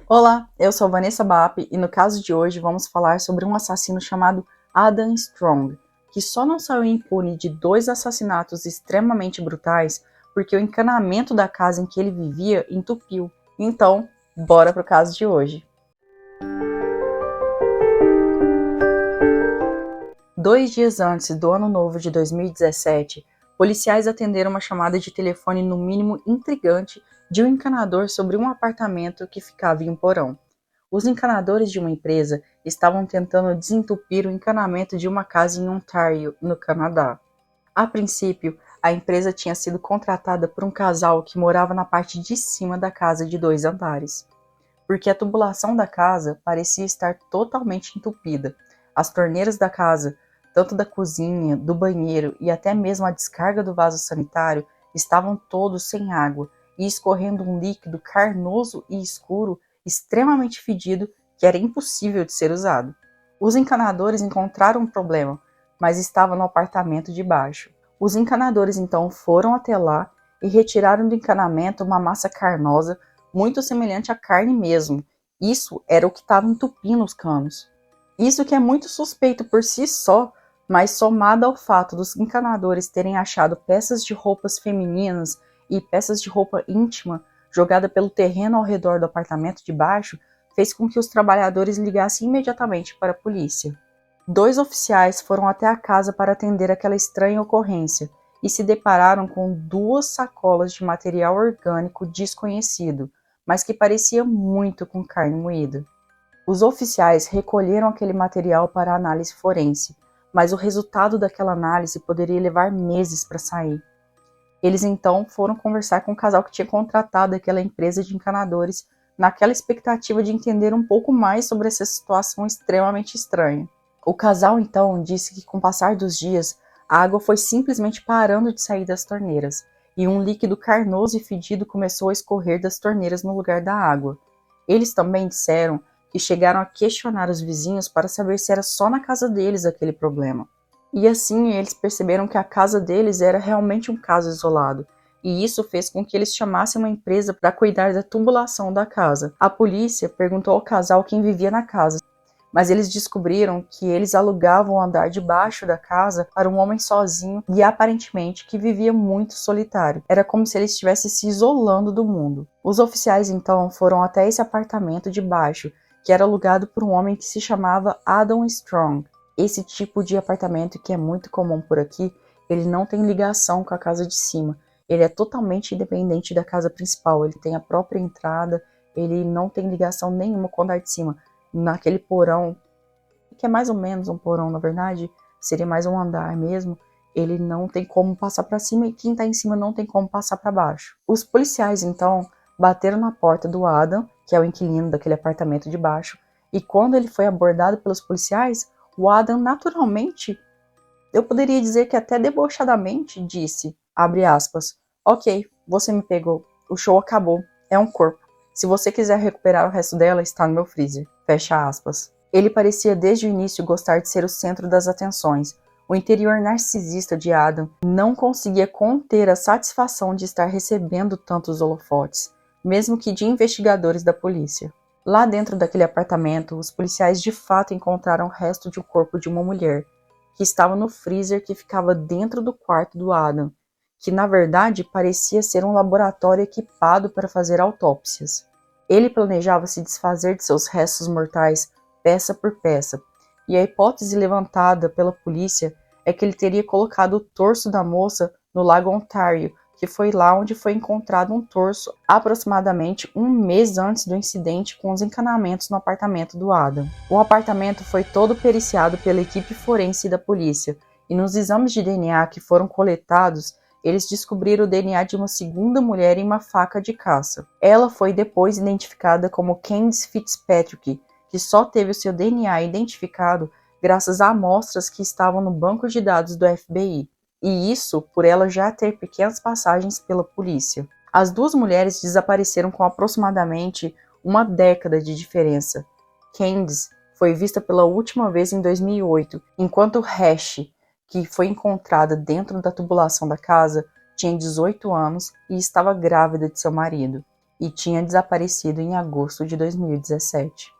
Olá, eu sou Vanessa Bap e no caso de hoje vamos falar sobre um assassino chamado Adam Strong, que só não saiu impune de 2 assassinatos extremamente brutais porque o encanamento da casa em que ele vivia entupiu. Então, bora pro caso de hoje. 2 dias antes do ano novo de 2017, policiais atenderam uma chamada de telefone no mínimo intrigante de um encanador sobre um apartamento que ficava em um porão. Os encanadores de uma empresa estavam tentando desentupir o encanamento de uma casa em Ontário, no Canadá. A princípio, a empresa tinha sido contratada por um casal que morava na parte de cima da casa de 2 andares, porque a tubulação da casa parecia estar totalmente entupida. As torneiras da casa, tanto da cozinha, do banheiro e até mesmo a descarga do vaso sanitário, estavam todos sem água e escorrendo um líquido carnoso e escuro, extremamente fedido, que era impossível de ser usado. Os encanadores encontraram um problema, mas estava no apartamento de baixo. Os encanadores então foram até lá e retiraram do encanamento uma massa carnosa muito semelhante à carne mesmo. Isso era o que estava entupindo os canos. Isso que é muito suspeito por si só, mas somado ao fato dos encanadores terem achado peças de roupas femininas e peças de roupa íntima jogada pelo terreno ao redor do apartamento de baixo, fez com que os trabalhadores ligassem imediatamente para a polícia. 2 oficiais foram até a casa para atender aquela estranha ocorrência e se depararam com 2 sacolas de material orgânico desconhecido, mas que parecia muito com carne moída. Os oficiais recolheram aquele material para análise forense, mas o resultado daquela análise poderia levar meses para sair. Eles então foram conversar com o casal que tinha contratado aquela empresa de encanadores, naquela expectativa de entender um pouco mais sobre essa situação extremamente estranha. O casal então disse que com o passar dos dias, a água foi simplesmente parando de sair das torneiras, e um líquido carnoso e fedido começou a escorrer das torneiras no lugar da água. Eles também disseram que chegaram a questionar os vizinhos para saber se era só na casa deles aquele problema. E assim eles perceberam que a casa deles era realmente um caso isolado, e isso fez com que eles chamassem uma empresa para cuidar da tubulação da casa. A polícia perguntou ao casal quem vivia na casa, mas eles descobriram que eles alugavam o andar de baixo da casa para um homem sozinho e aparentemente que vivia muito solitário. Era como se ele estivesse se isolando do mundo. Os oficiais então foram até esse apartamento de baixo, que era alugado por um homem que se chamava Adam Strong. Esse tipo de apartamento, que é muito comum por aqui, ele não tem ligação com a casa de cima. Ele é totalmente independente da casa principal. Ele tem a própria entrada, ele não tem ligação nenhuma com o andar de cima. Naquele porão, que é mais ou menos um porão, na verdade, seria mais um andar mesmo, ele não tem como passar para cima e quem está em cima não tem como passar para baixo. Os policiais, então, bateram na porta do Adam, que é o inquilino daquele apartamento de baixo, e quando ele foi abordado pelos policiais, o Adam naturalmente, eu poderia dizer que até debochadamente, disse, abre aspas, ok, você me pegou, o show acabou, é um corpo. Se você quiser recuperar o resto dela, está no meu freezer. Fecha aspas. Ele parecia desde o início gostar de ser o centro das atenções. O interior narcisista de Adam não conseguia conter a satisfação de estar recebendo tantos holofotes, mesmo que de investigadores da polícia. Lá dentro daquele apartamento, os policiais de fato encontraram o resto de um corpo de uma mulher, que estava no freezer que ficava dentro do quarto do Adam, que na verdade parecia ser um laboratório equipado para fazer autópsias. Ele planejava se desfazer de seus restos mortais peça por peça, e a hipótese levantada pela polícia é que ele teria colocado o torso da moça no Lago Ontário, que foi lá onde foi encontrado um torso aproximadamente um mês antes do incidente com os encanamentos no apartamento do Adam. O apartamento foi todo periciado pela equipe forense da polícia, e nos exames de DNA que foram coletados, eles descobriram o DNA de uma segunda mulher em uma faca de caça. Ela foi depois identificada como Candice Fitzpatrick, que só teve o seu DNA identificado graças a amostras que estavam no banco de dados do FBI, e isso por ela já ter pequenas passagens pela polícia. As 2 mulheres desapareceram com aproximadamente uma década de diferença. Candice foi vista pela última vez em 2008, enquanto Hash, que foi encontrada dentro da tubulação da casa, tinha 18 anos e estava grávida de seu marido. e tinha desaparecido em agosto de 2017.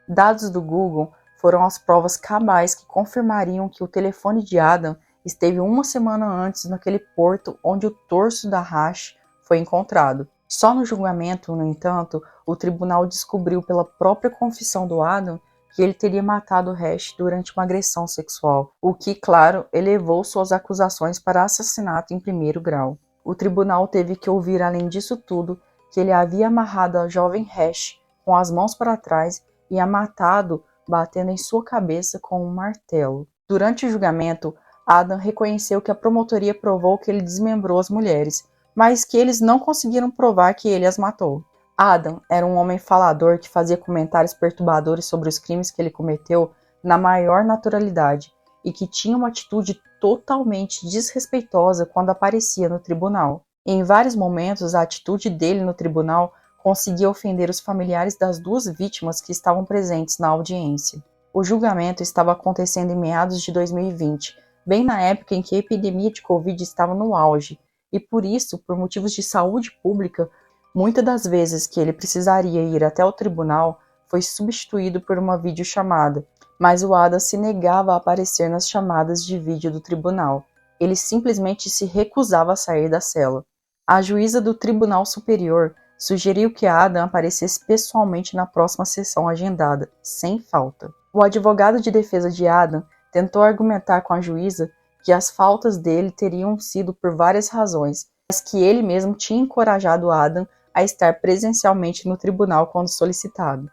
Dados do Google foram as provas cabais que confirmariam que o telefone de Adam esteve uma semana antes naquele porto onde o torso da Hash foi encontrado. Só no julgamento, no entanto, o tribunal descobriu pela própria confissão do Adam que ele teria matado Hash durante uma agressão sexual, o que, claro, elevou suas acusações para assassinato em primeiro grau. O tribunal teve que ouvir, além disso tudo, que ele havia amarrado a jovem Hash com as mãos para trás e a matado batendo em sua cabeça com um martelo. Durante o julgamento, Adam reconheceu que a promotoria provou que ele desmembrou as mulheres, mas que eles não conseguiram provar que ele as matou. Adam era um homem falador que fazia comentários perturbadores sobre os crimes que ele cometeu na maior naturalidade e que tinha uma atitude totalmente desrespeitosa quando aparecia no tribunal. Em vários momentos, a atitude dele no tribunal conseguia ofender os familiares das duas vítimas que estavam presentes na audiência. O julgamento estava acontecendo em meados de 2020, bem na época em que a epidemia de Covid estava no auge, e por isso, por motivos de saúde pública, muitas das vezes que ele precisaria ir até o tribunal foi substituído por uma videochamada, mas o Adam se negava a aparecer nas chamadas de vídeo do tribunal. Ele simplesmente se recusava a sair da cela. A juíza do Tribunal Superior sugeriu que Adam aparecesse pessoalmente na próxima sessão agendada, sem falta. O advogado de defesa de Adam tentou argumentar com a juíza que as faltas dele teriam sido por várias razões, mas que ele mesmo tinha encorajado Adam a estar presencialmente no tribunal quando solicitado.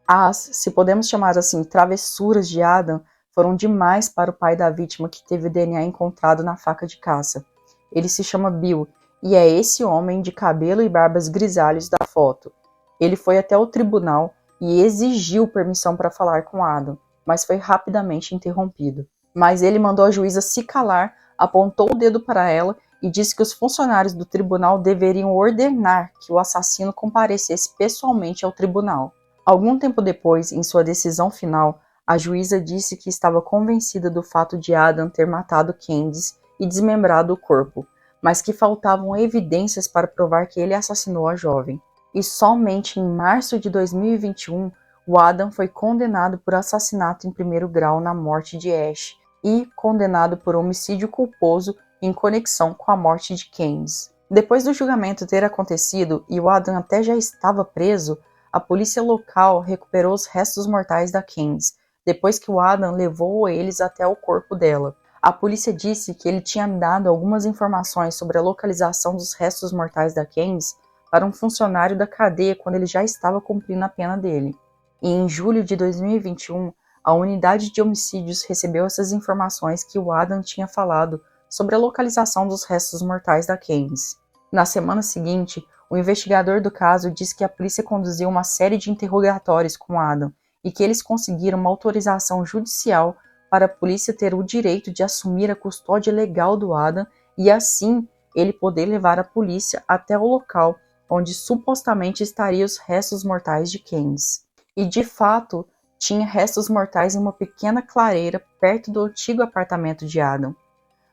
As, se podemos chamar assim, travessuras de Adam foram demais para o pai da vítima que teve o DNA encontrado na faca de caça. Ele se chama Bill e é esse homem de cabelo e barbas grisalhos da foto. Ele foi até o tribunal e exigiu permissão para falar com Adam, mas foi rapidamente interrompido. Mas ele mandou a juíza se calar, apontou o dedo para ela e disse que os funcionários do tribunal deveriam ordenar que o assassino comparecesse pessoalmente ao tribunal. Algum tempo depois, em sua decisão final, a juíza disse que estava convencida do fato de Adam ter matado Candice e desmembrado o corpo, mas que faltavam evidências para provar que ele assassinou a jovem. E somente em março de 2021, o Adam foi condenado por assassinato em primeiro grau na morte de Ash e condenado por homicídio culposo em conexão com a morte de Candice. Depois do julgamento ter acontecido e o Adam até já estava preso, a polícia local recuperou os restos mortais da Candice, depois que o Adam levou eles até o corpo dela. A polícia disse que ele tinha dado algumas informações sobre a localização dos restos mortais da Candice para um funcionário da cadeia quando ele já estava cumprindo a pena dele. E em julho de 2021, a unidade de homicídios recebeu essas informações que o Adam tinha falado sobre a localização dos restos mortais da Candice. Na semana seguinte, o investigador do caso disse que a polícia conduziu uma série de interrogatórios com Adam e que eles conseguiram uma autorização judicial para a polícia ter o direito de assumir a custódia legal do Adam e, assim, ele poder levar a polícia até o local onde supostamente estariam os restos mortais de Candice. E, de fato, tinha restos mortais em uma pequena clareira perto do antigo apartamento de Adam.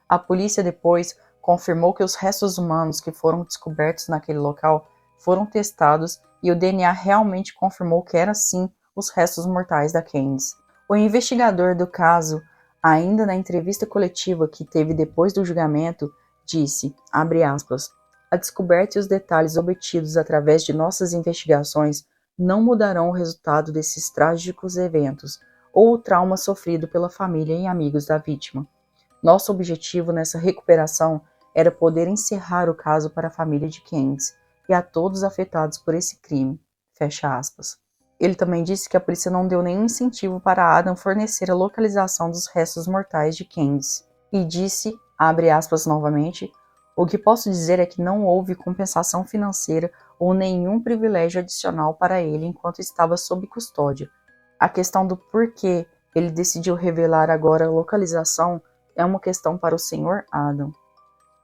A polícia depois confirmou que os restos humanos que foram descobertos naquele local foram testados e o DNA realmente confirmou que eram sim os restos mortais da Candice. O investigador do caso, ainda na entrevista coletiva que teve depois do julgamento, disse, abre aspas, a descoberta e os detalhes obtidos através de nossas investigações não mudarão o resultado desses trágicos eventos ou o trauma sofrido pela família e amigos da vítima. Nosso objetivo nessa recuperação era poder encerrar o caso para a família de Candice e a todos afetados por esse crime. Fecha aspas. Ele também disse que a polícia não deu nenhum incentivo para Adam fornecer a localização dos restos mortais de Candice. E disse, abre aspas novamente, o que posso dizer é que não houve compensação financeira ou nenhum privilégio adicional para ele enquanto estava sob custódia. A questão do porquê ele decidiu revelar agora a localização é uma questão para o Sr. Adam.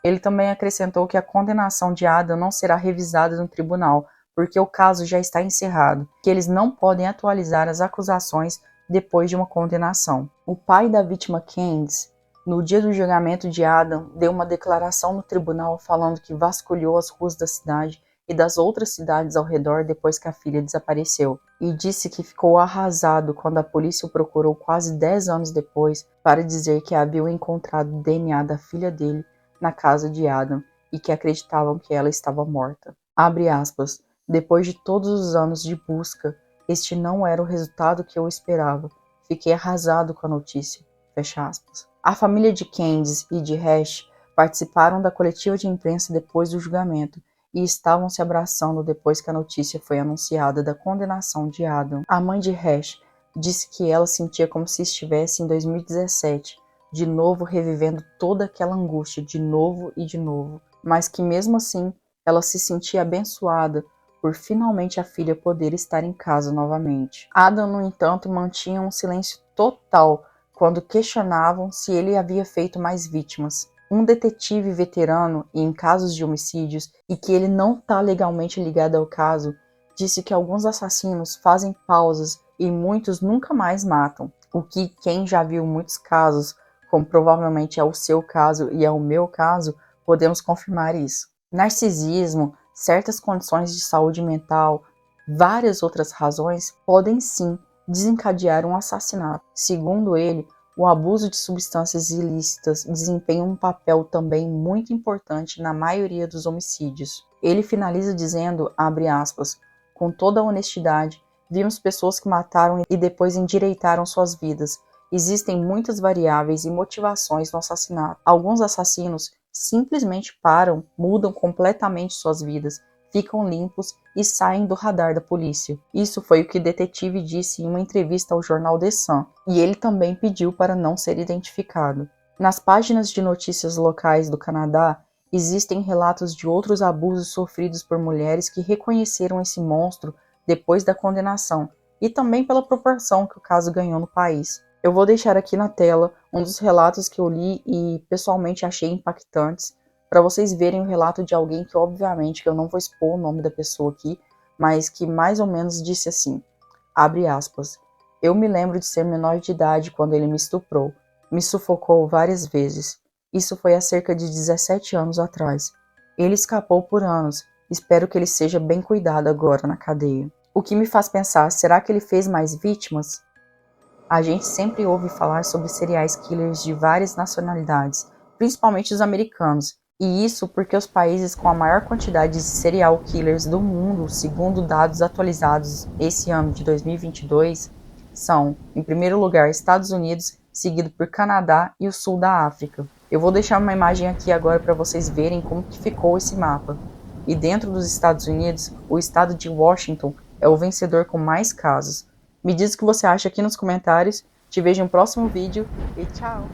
Ele também acrescentou que a condenação de Adam não será revisada no tribunal, porque o caso já está encerrado, que eles não podem atualizar as acusações depois de uma condenação. O pai da vítima Candice, no dia do julgamento de Adam, deu uma declaração no tribunal falando que vasculhou as ruas da cidade e das outras cidades ao redor depois que a filha desapareceu, e disse que ficou arrasado quando a polícia o procurou quase 10 anos depois para dizer que haviam encontrado o DNA da filha dele na casa de Adam e que acreditavam que ela estava morta. Abre aspas, depois de todos os anos de busca, este não era o resultado que eu esperava. Fiquei arrasado com a notícia. Fecha aspas. A família de Candice e de Hash participaram da coletiva de imprensa depois do julgamento e estavam se abraçando depois que a notícia foi anunciada da condenação de Adam. A mãe de Hash disse que ela sentia como se estivesse em 2017, de novo revivendo toda aquela angústia de novo e de novo, mas que mesmo assim ela se sentia abençoada por finalmente a filha poder estar em casa novamente. Adam, no entanto, mantinha um silêncio total quando questionavam se ele havia feito mais vítimas. Um detetive veterano e em casos de homicídios e que ele não está legalmente ligado ao caso, disse que alguns assassinos fazem pausas e muitos nunca mais matam, o que quem já viu muitos casos, como provavelmente é o seu caso e é o meu caso, podemos confirmar isso. Narcisismo, certas condições de saúde mental, várias outras razões podem sim desencadear um assassinato. Segundo ele, o abuso de substâncias ilícitas desempenha um papel também muito importante na maioria dos homicídios. Ele finaliza dizendo, abre aspas, com toda a honestidade, vimos pessoas que mataram e depois endireitaram suas vidas. Existem muitas variáveis e motivações no assassinato. Alguns assassinos simplesmente param, mudam completamente suas vidas, ficam limpos e saem do radar da polícia. Isso foi o que o detetive disse em uma entrevista ao jornal The Sun, e ele também pediu para não ser identificado. Nas páginas de notícias locais do Canadá, existem relatos de outros abusos sofridos por mulheres que reconheceram esse monstro depois da condenação, e também pela proporção que o caso ganhou no país. Eu vou deixar aqui na tela um dos relatos que eu li e pessoalmente achei impactantes, para vocês verem o relato de alguém que, obviamente, que eu não vou expor o nome da pessoa aqui, mas que mais ou menos disse assim, abre aspas, eu me lembro de ser menor de idade quando ele me estuprou, me sufocou várias vezes, isso foi há cerca de 17 anos atrás, ele escapou por anos, espero que ele seja bem cuidado agora na cadeia. O que me faz pensar, será que ele fez mais vítimas? A gente sempre ouve falar sobre serial killers de várias nacionalidades, principalmente os americanos, e isso porque os países com a maior quantidade de serial killers do mundo, segundo dados atualizados esse ano de 2022, são, em primeiro lugar, Estados Unidos, seguido por Canadá e o sul da África. Eu vou deixar uma imagem aqui agora para vocês verem como que ficou esse mapa. E dentro dos Estados Unidos, o estado de Washington é o vencedor com mais casos. Me diz o que você acha aqui nos comentários. Te vejo no próximo vídeo e tchau!